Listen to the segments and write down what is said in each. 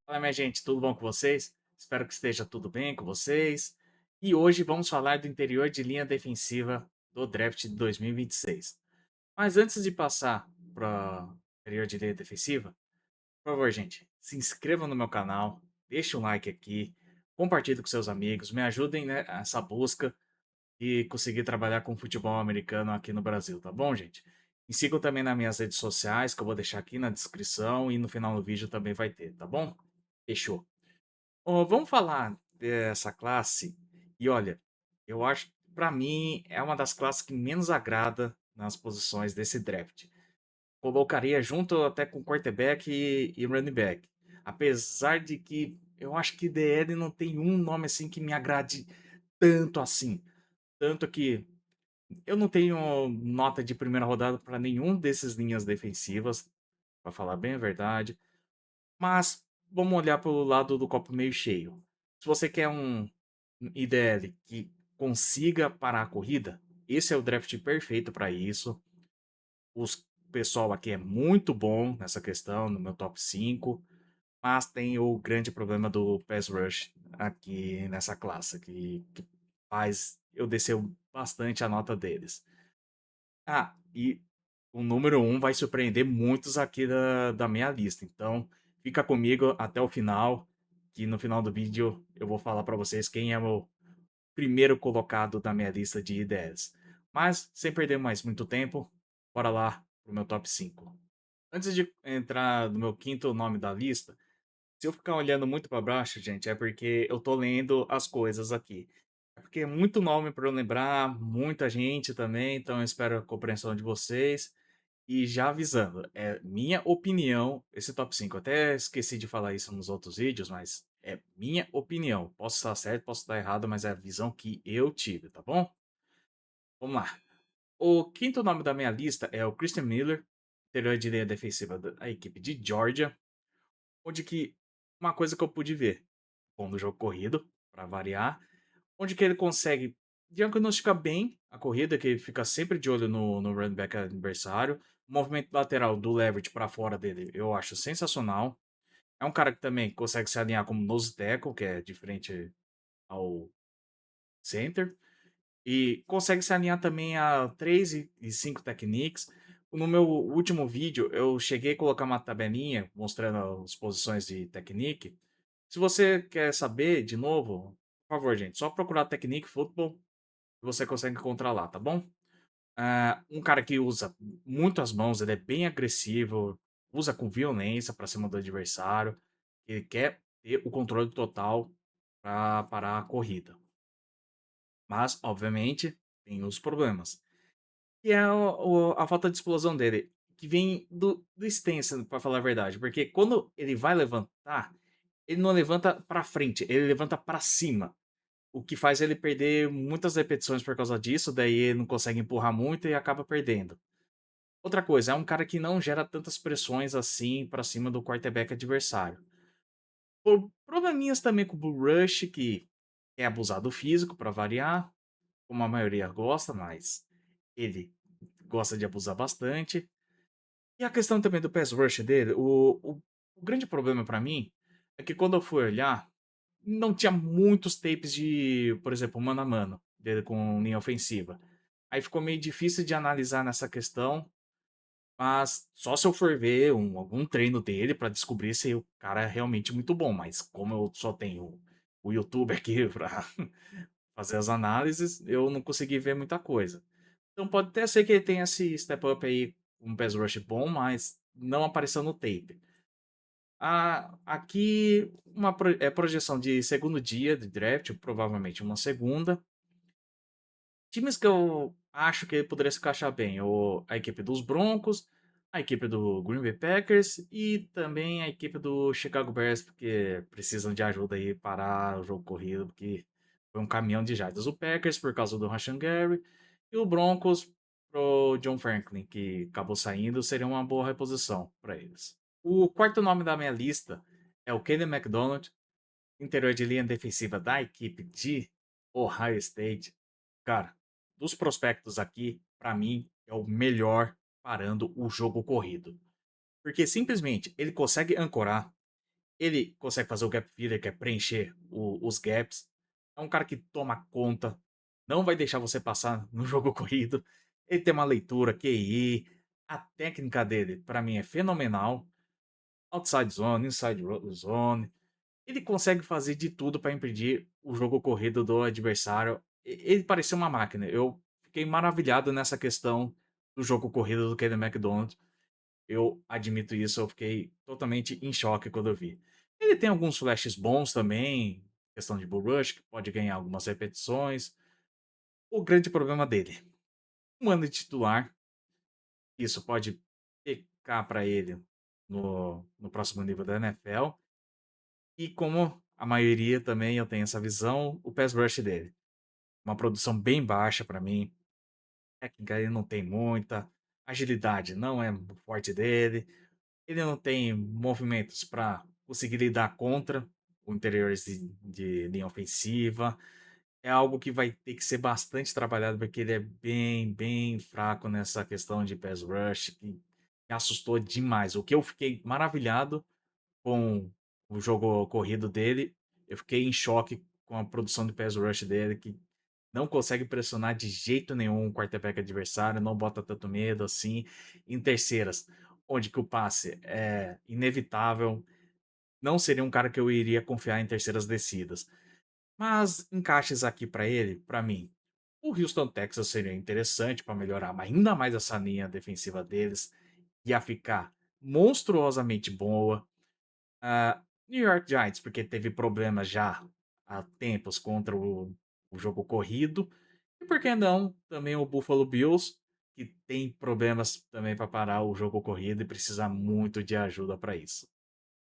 Fala, minha gente, tudo bom com vocês? Espero que esteja tudo bem com vocês. E hoje vamos falar do interior de linha defensiva do draft de 2026. Mas antes de passar para o interior de linha defensiva, por favor, gente, se inscrevam no meu canal, deixe um like aqui, compartilhe com seus amigos, me ajudem nessa busca e conseguir trabalhar com futebol americano aqui no Brasil, tá bom, gente? Me sigam também nas minhas redes sociais, que eu vou deixar aqui na descrição e no final do vídeo também vai ter, tá bom? Fechou. Ó, vamos falar dessa classe e olha, eu acho para mim é uma das classes que menos agrada nas posições desse draft. Colocaria junto até com quarterback e running back. Apesar de que eu acho que DL não tem um nome assim que me agrade tanto assim. Tanto que eu não tenho nota de primeira rodada para nenhum desses linhas defensivas, para falar bem a verdade. Mas vamos olhar para o lado do copo meio cheio. Se você quer um IDL que consiga parar a corrida, esse é o draft perfeito para isso. O pessoal aqui é muito bom nessa questão, no meu top 5, mas tem o grande problema do pass rush aqui nessa classe, que faz eu descer bastante a nota deles. E o número um vai surpreender muitos aqui da minha lista. Então, fica comigo até o final, que no final do vídeo eu vou falar para vocês quem é o primeiro colocado da minha lista de ideias. Mas, sem perder mais muito tempo, bora lá pro meu top 5. Antes de entrar no meu quinto nome da lista, se eu ficar olhando muito para baixo, gente, é porque eu tô lendo as coisas aqui. É porque é muito nome para eu lembrar, muita gente também, então eu espero a compreensão de vocês. E já avisando, é minha opinião, esse top 5. Eu até esqueci de falar isso nos outros vídeos, mas é minha opinião. Posso estar certo, posso estar errado, mas é a visão que eu tive, tá bom? Vamos lá. O quinto nome da minha lista é o Christian Miller, interior de linha defensiva da equipe de Georgia, onde que uma coisa que eu pude ver, bom no jogo corrido, para variar, onde que ele consegue diagnosticar bem a corrida, que ele fica sempre de olho no running back adversário. O movimento lateral do leverage para fora dele eu acho sensacional. É um cara que também consegue se alinhar como nose tackle, que é diferente ao center. E consegue se alinhar também a 3 e 5 techniques. No meu último vídeo, eu cheguei a colocar uma tabelinha mostrando as posições de technique. Se você quer saber de novo, por favor, gente, só procurar Technique Football que você consegue encontrar lá, tá bom? Um cara que usa muito as mãos, ele é bem agressivo, usa com violência para cima do adversário, ele quer ter o controle total para parar a corrida. Mas, obviamente, tem os problemas. E é a falta de explosão dele, que vem do extenso, para falar a verdade, porque quando ele vai levantar, ele não levanta para frente, ele levanta para cima. O que faz ele perder muitas repetições por causa disso, daí ele não consegue empurrar muito e acaba perdendo. Outra coisa, é um cara que não gera tantas pressões assim pra cima do quarterback adversário. Por probleminhas também com o Bull Rush, que é abusar do físico pra variar, como a maioria gosta, mas ele gosta de abusar bastante. E a questão também do pass rush dele, o grande problema pra mim é que quando eu fui olhar, não tinha muitos tapes de, por exemplo, mano a mano dele com linha ofensiva. Aí ficou meio difícil de analisar nessa questão, mas só se eu for ver algum treino dele pra descobrir se o cara é realmente muito bom. Mas como eu só tenho o YouTube aqui pra fazer as análises, eu não consegui ver muita coisa. Então pode até ser que ele tenha esse step up aí, um pass rush bom, mas não apareceu no tape. Aqui uma projeção de segundo dia de draft, provavelmente uma segunda. Times que eu acho que ele poderia se encaixar bem, a equipe dos Broncos, a equipe do Green Bay Packers e também a equipe do Chicago Bears, porque precisam de ajuda aí para o jogo corrido, porque foi um caminhão de jardas. O Packers por causa do Rashan Gary e o Broncos pro John Franklin, que acabou saindo, seria uma boa reposição para eles. O quarto nome da minha lista é o Kenny McDonald, interior de linha defensiva da equipe de Ohio State. Cara, dos prospectos aqui, para mim, é o melhor parando o jogo corrido. Porque simplesmente ele consegue ancorar, Ele consegue fazer o gap filler, que é preencher os gaps. É um cara que toma conta, não vai deixar você passar no jogo corrido. Ele tem uma leitura, QI, a técnica dele, para mim, é fenomenal. Outside zone, inside zone. Ele consegue fazer de tudo para impedir o jogo corrido do adversário. Ele parecia uma máquina. Eu fiquei maravilhado nessa questão do jogo corrido do Kenny McDonald. Eu admito isso, eu fiquei totalmente em choque quando eu vi. Ele tem alguns flashes bons também, questão de bull rush, que pode ganhar algumas repetições. O grande problema dele, um ano de titular, isso pode pecar para ele no próximo nível da NFL. E como a maioria também eu tenho essa visão, o pass rush dele. Uma produção bem baixa para mim. Técnica ele não tem muita. Agilidade não é o forte dele. Ele não tem movimentos para conseguir lidar contra o interior de linha ofensiva. É algo que vai ter que ser bastante trabalhado, porque ele é bem fraco nessa questão de pass rush, que me assustou demais. O que eu fiquei maravilhado com o jogo corrido dele, eu fiquei em choque com a produção de pass rush dele, que não consegue pressionar de jeito nenhum o quarterback adversário, não bota tanto medo assim. Em terceiras, onde que o passe é inevitável, não seria um cara que eu iria confiar em terceiras descidas. Mas encaixes aqui para ele, para mim, o Houston Texas seria interessante para melhorar ainda mais essa linha defensiva deles, ia ficar monstruosamente boa. New York Giants, porque teve problemas já há tempos contra o jogo corrido. E por que não também o Buffalo Bills, que tem problemas também para parar o jogo corrido e precisa muito de ajuda para isso.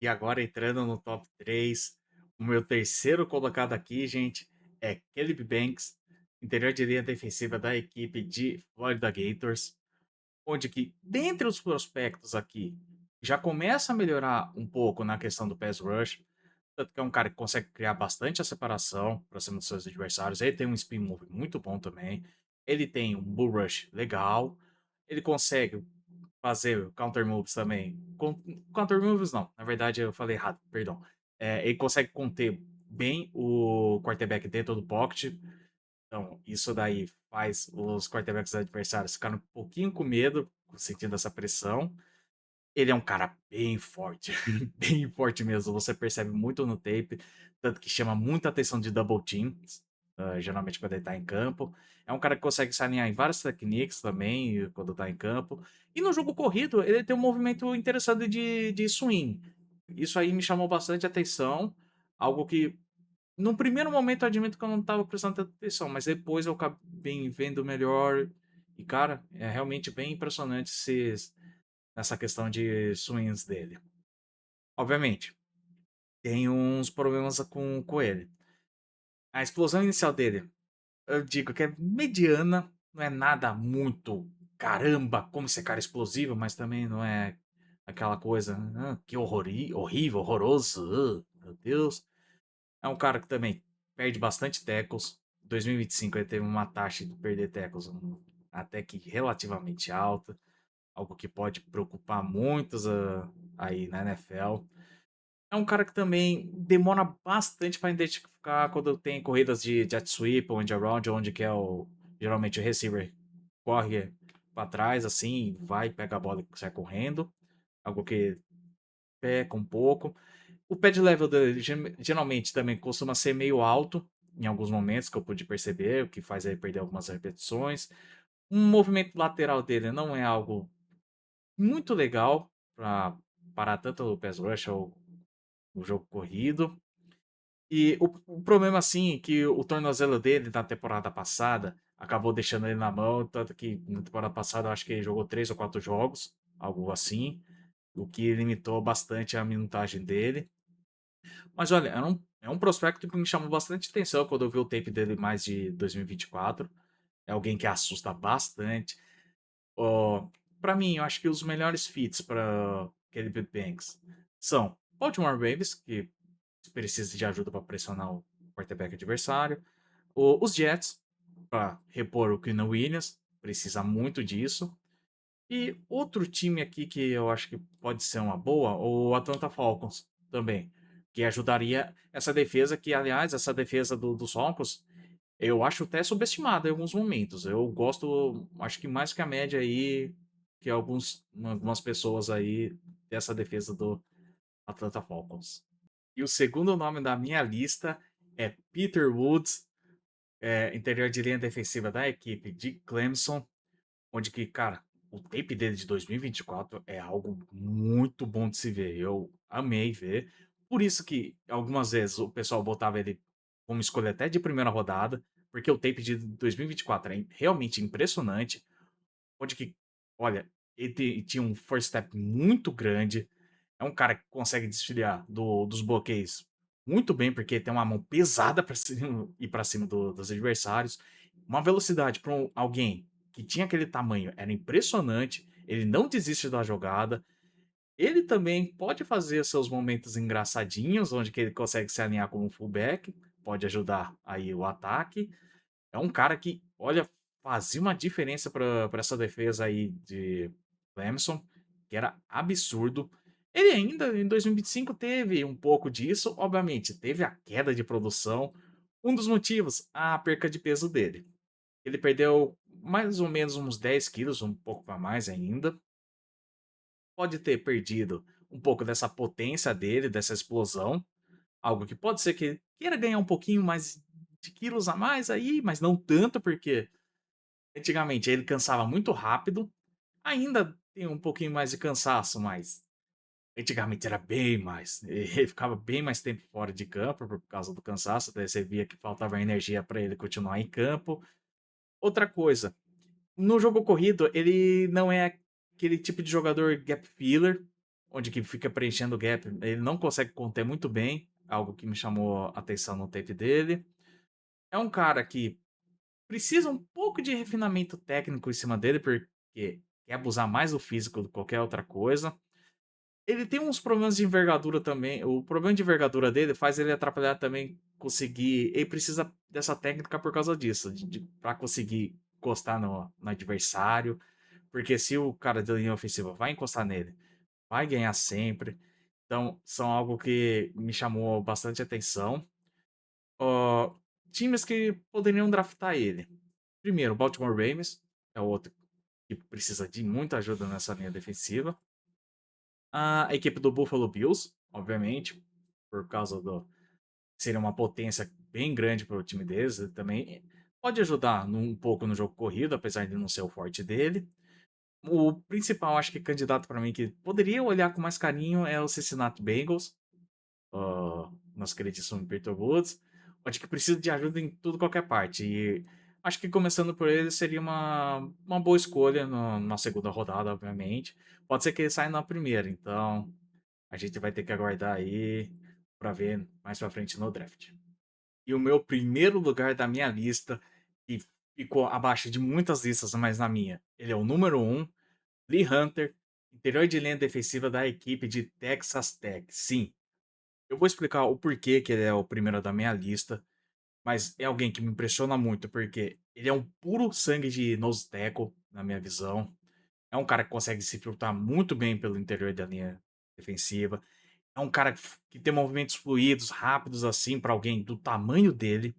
E agora entrando no top 3, o meu terceiro colocado aqui, gente, é Caleb Banks, interior de linha defensiva da equipe de Florida Gators, onde que, dentre os prospectos aqui, já começa a melhorar um pouco na questão do pass rush, tanto que é um cara que consegue criar bastante a separação para cima dos seus adversários. Ele tem um spin move muito bom também. Ele tem um bull rush legal. Ele consegue fazer counter moves também. Counter moves não, na verdade eu falei errado, perdão. Ele consegue conter bem o quarterback dentro do pocket. Então, isso daí faz os quarterbacks adversários ficarem um pouquinho com medo, sentindo essa pressão. Ele é um cara bem forte, bem forte mesmo. Você percebe muito no tape, tanto que chama muita atenção de double teams, geralmente quando ele tá em campo. É um cara que consegue se alinhar em várias techniques também, quando tá em campo. E no jogo corrido, ele tem um movimento interessante de swing. Isso aí me chamou bastante atenção, algo que num primeiro momento eu admito que eu não estava prestando tanta atenção, mas depois eu acabei vendo melhor. E, cara, é realmente bem impressionante essa questão de swings dele. Obviamente, tem uns problemas com ele. A explosão inicial dele, eu digo que é mediana, não é nada muito caramba, como esse cara é explosivo, mas também não é aquela coisa, que horrível, horroroso, meu Deus. É um cara que também perde bastante tackles. Em 2025 ele teve uma taxa de perder tackles até que relativamente alta, algo que pode preocupar muitos aí na NFL. É um cara que também demora bastante para identificar quando tem corridas de jet sweep ou end around, onde que é geralmente o receiver corre para trás assim, vai, pega a bola e sai correndo, algo que peca um pouco. O pad level dele geralmente também costuma ser meio alto em alguns momentos que eu pude perceber, o que faz ele perder algumas repetições. Um movimento lateral dele não é algo muito legal para parar tanto o pass rush ou o jogo corrido. E o problema, assim, é que o tornozelo dele na temporada passada acabou deixando ele na mão, tanto que na temporada passada eu acho que ele jogou 3 ou 4 jogos, algo assim, o que limitou bastante a minutagem dele. Mas olha, é um prospecto que me chamou bastante atenção quando eu vi o tape dele mais de 2024. É alguém que assusta bastante. Ó, para mim, eu acho que os melhores fits para Caleb Banks são Baltimore Ravens, que precisa de ajuda para pressionar o quarterback adversário. Os Jets, para repor o Quinn Williams, precisa muito disso. E outro time aqui que eu acho que pode ser uma boa, o Atlanta Falcons. também, que ajudaria essa defesa que, aliás, essa defesa dos Falcons, eu acho até subestimada em alguns momentos. Eu gosto, acho que mais que a média aí, que algumas pessoas aí dessa defesa do Atlanta Falcons. E o segundo nome da minha lista é Peter Woods, interior de linha defensiva da equipe de Clemson, onde que, cara, o tape dele de 2024 é algo muito bom de se ver. Eu amei ver. Por isso que algumas vezes o pessoal botava ele como escolha até de primeira rodada, porque o tape de 2024 é realmente impressionante, onde que, olha, ele tinha um first step muito grande, é um cara que consegue desfiliar dos bloqueios muito bem, porque tem uma mão pesada para cima e para cima dos adversários. Uma velocidade para alguém que tinha aquele tamanho era impressionante. Ele não desiste da jogada. Ele também pode fazer seus momentos engraçadinhos, onde que ele consegue se alinhar como fullback, pode ajudar aí o ataque. É um cara que, olha, fazia uma diferença para essa defesa aí de Clemson, que era absurdo. Ele ainda em 2025 teve um pouco disso, obviamente, teve a queda de produção. Um dos motivos, a perca de peso dele. Ele perdeu mais ou menos uns 10 quilos, um pouco para mais ainda. Pode ter perdido um pouco dessa potência dele, dessa explosão. Algo que pode ser que ele queira ganhar um pouquinho mais de quilos a mais aí, mas não tanto, porque antigamente ele cansava muito rápido, ainda tem um pouquinho mais de cansaço, mas antigamente era bem mais. Ele ficava bem mais tempo fora de campo por causa do cansaço, daí você via que faltava energia para ele continuar em campo. Outra coisa, no jogo corrido, ele não é aquele tipo de jogador gap filler, onde que fica preenchendo o gap, ele não consegue conter muito bem, algo que me chamou a atenção no tape dele. É um cara que precisa um pouco de refinamento técnico em cima dele, porque quer abusar mais do físico do que qualquer outra coisa. Ele tem uns problemas de envergadura também. O problema de envergadura dele faz ele atrapalhar também conseguir. Ele precisa dessa técnica por causa disso, para conseguir encostar no adversário. Porque se o cara da linha ofensiva vai encostar nele, vai ganhar sempre. Então, são algo que me chamou bastante atenção. Ó, times que poderiam draftar ele. Primeiro, o Baltimore Ravens é o outro que precisa de muita ajuda nessa linha defensiva. A equipe do Buffalo Bills, obviamente, por causa do. Seria uma potência bem grande para o time deles. Ele também pode ajudar um pouco no jogo corrido, apesar de não ser o forte dele. O principal, acho que candidato para mim que poderia olhar com mais carinho é o Cincinnati Bengals, nosso queridíssimo Peter Woods, onde que precisa de ajuda em tudo qualquer parte. E acho que começando por ele seria uma boa escolha na segunda rodada, obviamente. Pode ser que ele saia na primeira, então a gente vai ter que aguardar aí para ver mais para frente no draft. E o meu primeiro lugar da minha lista, e ficou abaixo de muitas listas, mas na minha, ele é o número um, Lee Hunter, interior de linha defensiva da equipe de Texas Tech. Sim, eu vou explicar o porquê que ele é o primeiro da minha lista, mas é alguém que me impressiona muito, porque ele é um puro sangue de nose tackle, na minha visão. É um cara que consegue se filtrar muito bem pelo interior da linha defensiva. É um cara que tem movimentos fluidos, rápidos assim, para alguém do tamanho dele.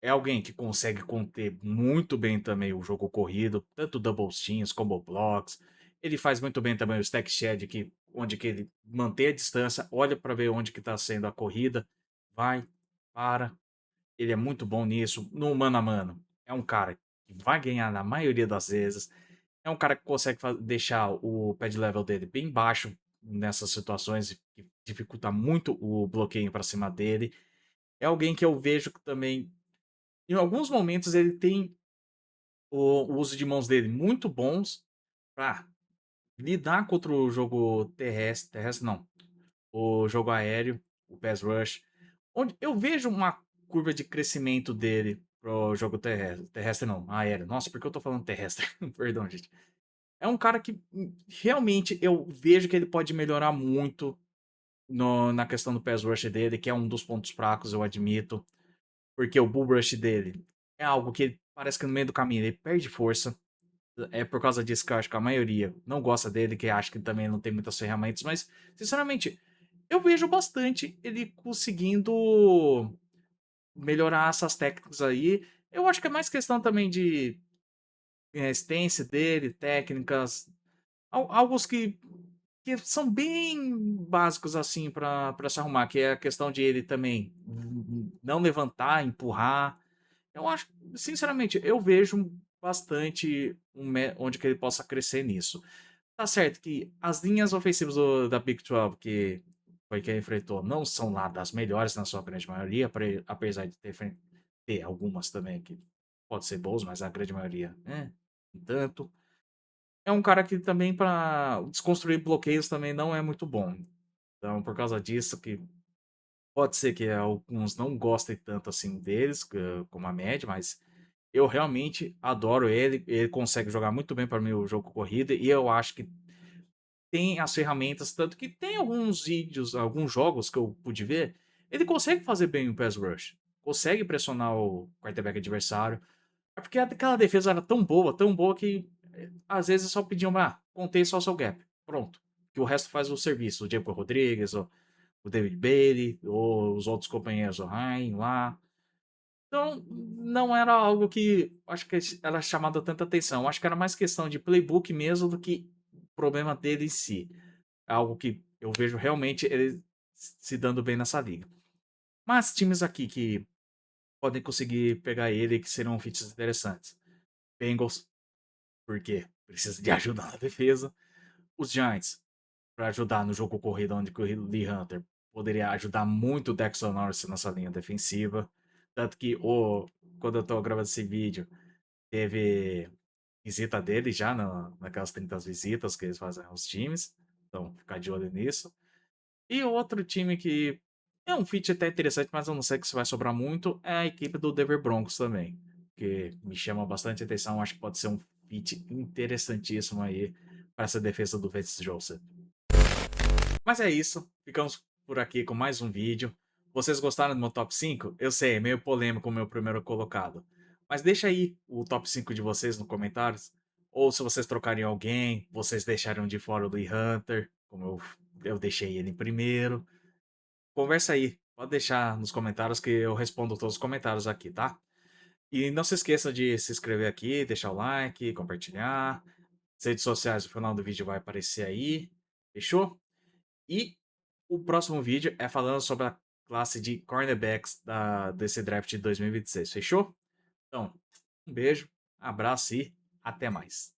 É alguém que consegue conter muito bem também o jogo corrido, tanto double teams como blocks. Ele faz muito bem também o stack shed, onde que ele mantém a distância, olha para ver onde que está sendo a corrida, vai, para. Ele é muito bom nisso. No mano a mano, é um cara que vai ganhar na maioria das vezes. É um cara que consegue deixar o pad level dele bem baixo nessas situações, que dificulta muito o bloqueio para cima dele. É alguém que eu vejo que também em alguns momentos ele tem o uso de mãos dele muito bons para lidar contra o jogo terrestre não, o jogo aéreo, o pass rush, onde eu vejo uma curva de crescimento dele pro jogo terrestre não, aéreo. Nossa, por que eu tô falando terrestre? Perdão, gente. É um cara que realmente eu vejo que ele pode melhorar muito na questão do pass rush dele, que é um dos pontos fracos, eu admito. Porque o bull rush dele é algo que parece que no meio do caminho ele perde força. É por causa disso que eu acho que a maioria não gosta dele, que acha que também não tem muitas ferramentas. Mas, sinceramente, eu vejo bastante ele conseguindo melhorar essas técnicas aí. Eu acho que é mais questão também de stance dele, técnicas, alguns que são bem básicos, assim, pra se arrumar, que é a questão de ele também não levantar, empurrar. Eu acho, sinceramente, eu vejo bastante onde que ele possa crescer nisso. Tá certo que as linhas ofensivas da Big 12 que foi que ele enfrentou não são lá das melhores na sua grande maioria, apesar de ter algumas também que pode ser boas, mas a grande maioria, tanto. É um cara que também para desconstruir bloqueios também não é muito bom. Então, por causa disso que pode ser que alguns não gostem tanto assim deles, como a média, mas eu realmente adoro ele. Ele consegue jogar muito bem para mim o jogo corrida e eu acho que tem as ferramentas, tanto que tem alguns vídeos, alguns jogos que eu pude ver, ele consegue fazer bem o pass rush, consegue pressionar o quarterback adversário. É porque aquela defesa era tão boa que às vezes só pediam, contei só o seu gap, pronto. Que o resto faz o serviço, o Diego Rodrigues, o David Bailey, ou os outros companheiros, o Ryan lá. Então, não era algo que acho que era chamado tanta atenção. Acho que era mais questão de playbook mesmo do que problema dele em si. É algo que eu vejo realmente ele se dando bem nessa liga. Mas times aqui que podem conseguir pegar ele, que serão fits interessantes. Bengals, porque precisa de ajuda na defesa. Os Giants, para ajudar no jogo corrido, onde o Lee Hunter poderia ajudar muito o Dexter Norris nessa linha defensiva. Tanto que quando eu tô gravando esse vídeo, teve visita dele já naquelas 30 visitas que eles fazem aos times. Então, ficar de olho nisso. E outro time que é um fit até interessante, mas eu não sei se vai sobrar muito, é a equipe do Denver Broncos também. Que me chama bastante atenção, acho que pode ser um fit interessantíssimo aí para essa defesa do Vance Joseph. Mas é isso, ficamos por aqui com mais um vídeo. Vocês gostaram do meu top 5? Eu sei, é meio polêmico o meu primeiro colocado. Mas deixa aí o top 5 de vocês nos comentários. Ou se vocês trocarem alguém, vocês deixaram de fora o Lee Hunter, como eu deixei ele em primeiro. Conversa aí, pode deixar nos comentários que eu respondo todos os comentários aqui, tá? E não se esqueça de se inscrever aqui, deixar o like, compartilhar. As redes sociais, no final do vídeo vai aparecer aí. Fechou? E o próximo vídeo é falando sobre a classe de cornerbacks desse draft de 2026. Fechou? Então, um beijo, abraço e até mais.